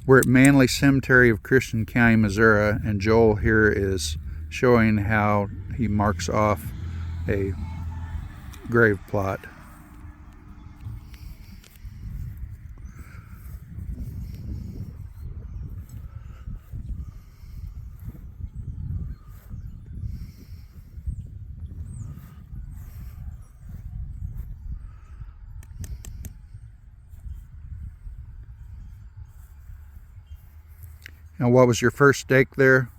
We're at Manley Cemetery of Christian County, Missouri, and Joel here is showing how he marks off a grave plot. Now, what was your first stake there,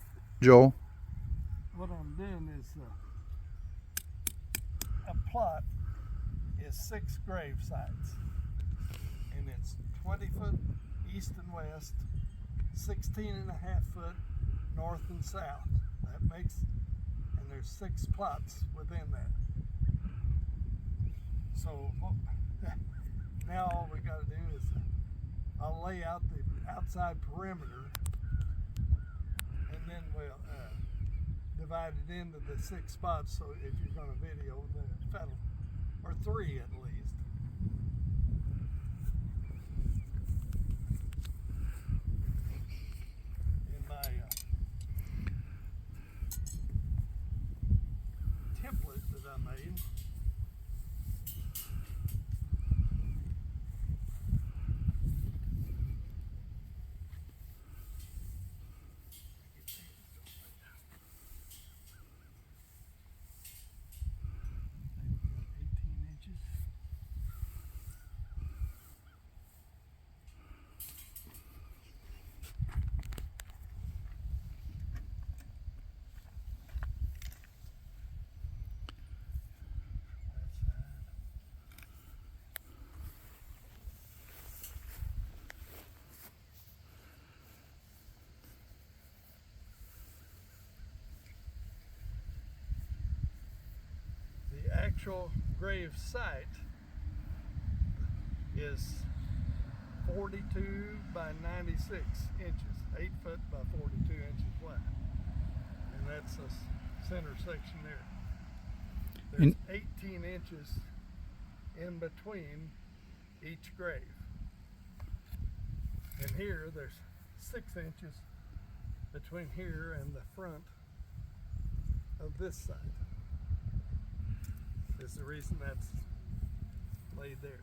Joel? What I'm doing is a plot is 6 grave sites, and it's 20 foot east and west, 16.5 foot north and south. That makes, and there's 6 plots within that. So now all we got to do is I'll lay out the outside perimeter, and then we'll divide it into the 6 spots. So if you're going to video, then that'll, or 3 at least. In my template that I made, the actual grave site is 42 by 96 inches, 8 foot by 42 inches wide, and that's the center section there. There's 18 inches in between each grave, and here there's 6 inches between here and the front of this side. Is the reason that's laid there.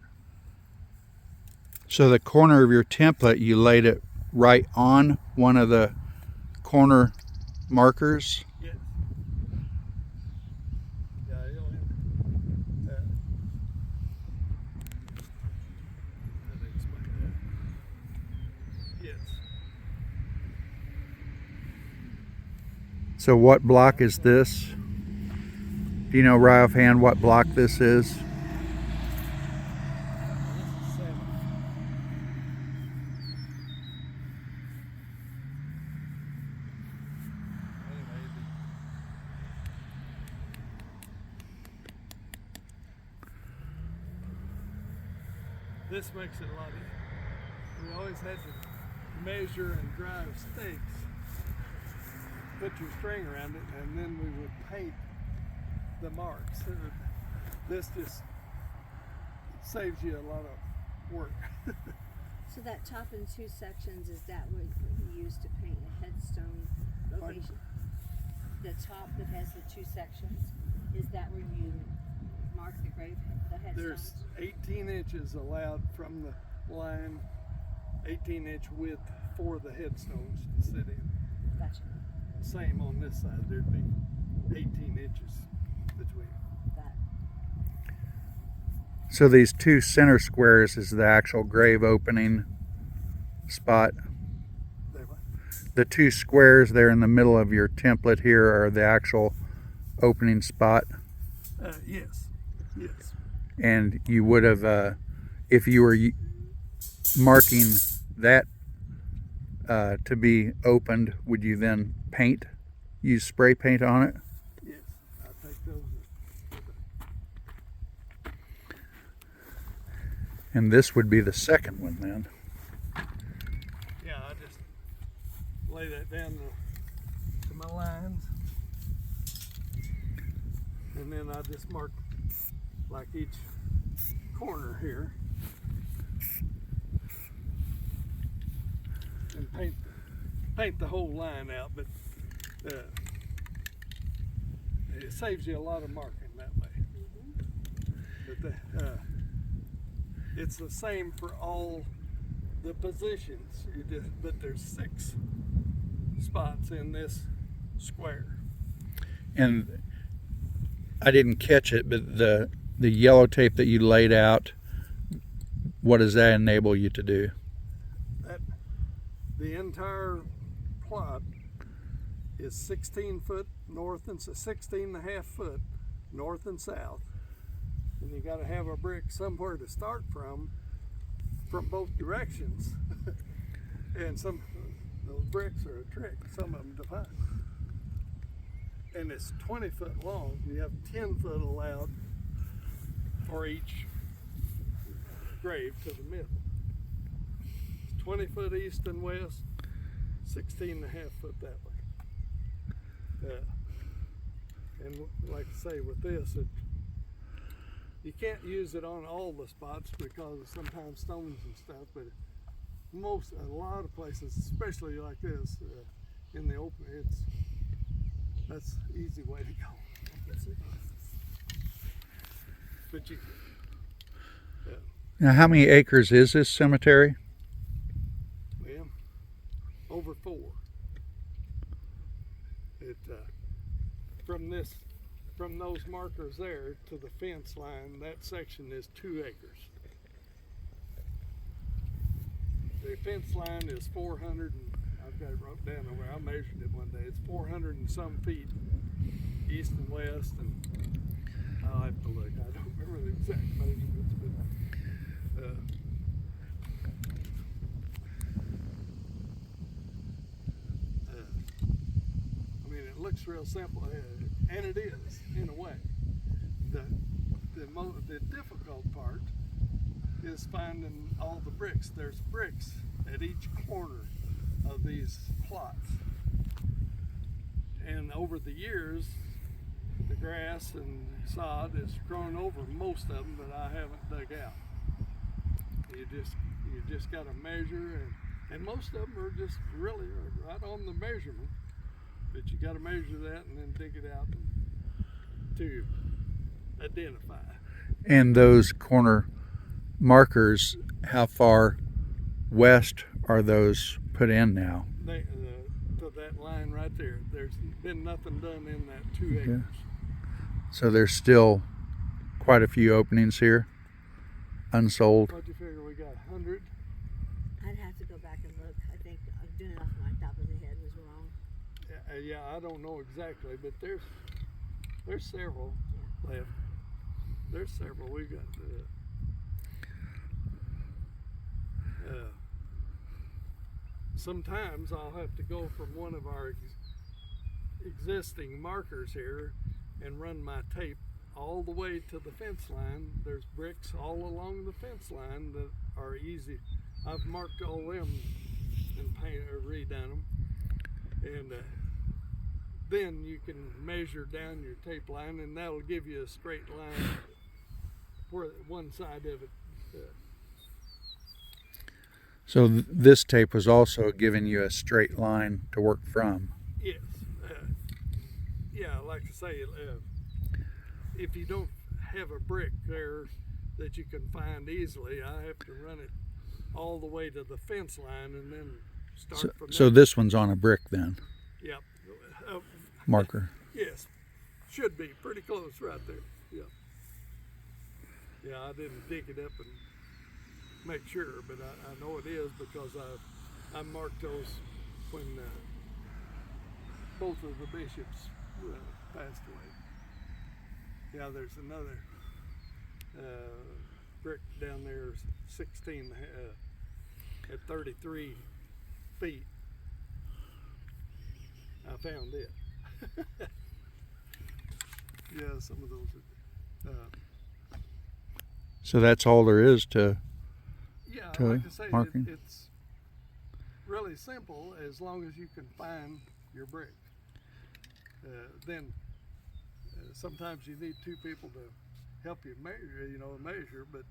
So the corner of your template, you laid it right on one of the corner markers? Yes. Yeah, you'll explain that. Yes. So what block is this? Do you know right offhand what block this is? This is 7. Anyway, this makes it a lot easier. We always had to measure and drive stakes, put your string around it, and then we would paint the marks. This just saves you a lot of work. So that top in 2 sections, is that what you used to paint a headstone location? The top that has the 2 sections, is that where you mark the grave, the headstones? There's 18 inches allowed from the line, 18-inch width for the headstones to sit in. Gotcha. Same on this side, there'd be 18 inches between. That. So these 2 center squares is the actual grave opening spot. The 2 squares there in the middle of your template here are the actual opening spot. Yes. Yes. And you would have, if you were marking that to be opened, would you then paint, use spray paint on it? Yes. I take those. And this would be the second one then. Yeah, I just lay that down to my lines, and then I just mark like each corner here, and paint the whole line out, but it saves you a lot of marking that way. But it's the same for all the positions. But there's 6 spots in this square. And I didn't catch it, but the yellow tape that you laid out, what does that enable you to do? The entire plot is 16 foot north and 16 and a half foot north and south. And you got to have a brick somewhere to start from both directions. And those bricks are a trick, some of them to find. And it's 20 foot long. You have 10 foot allowed for each grave to the middle. 20 foot east and west, 16 and a half foot that way. And like I say, with this, you can't use it on all the spots because of sometimes stones and stuff, but a lot of places, especially like this, in the open, that's an easy way to go. But Now, how many acres is this cemetery? well, over 4. From those markers there to the fence line, that section is 2 acres. The fence line is 400, and I've got it wrote down over. I measured it one day. It's 400 and some feet east and west, and I'll have to look. I don't remember the exact measurements, but I mean, it looks real simple, and it is in a way. The difficult part is finding all the bricks. There's bricks at each corner of these plots, and over the years, the grass and sod has grown over most of them, but I haven't dug out. You just got to measure, and most of them are just really right on the measurement. But you got to measure that and then dig it out to identify. And those corner markers, how far west are those put in now? To that line right there. There's been nothing done in that 2 acres. So there's still quite a few openings here, unsold. What'd you figure we got? 100? I'd have to go back and look. I think doing it off my top of the head was wrong. Yeah, I don't know exactly, but there's several left. There's several. We got sometimes I'll have to go from one of our existing markers here and run my tape all the way to the fence line. There's bricks all along the fence line that are easy. I've marked all them and redone them, and then you can measure down your tape line, and that'll give you a straight line where one side of it. So this tape was also giving you a straight line to work from. Yes. Yeah, like I say, if you don't have a brick there that you can find easily, I have to run it all the way to the fence line and then start from there. So this one's on a brick then? Yep. Marker. Yes. Should be pretty close right there. Yeah. Yeah, I didn't dig it up and make sure, but I know it is because I marked those when both of the bishops passed away. Yeah, there's another brick down there, 16 at 33 feet. I found it. Yeah, some of those are. So that's all there is to like I say, marking? It's really simple as long as you can find your brick. Then sometimes you need 2 people to help you measure, but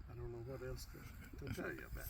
I don't know know what else to tell you about.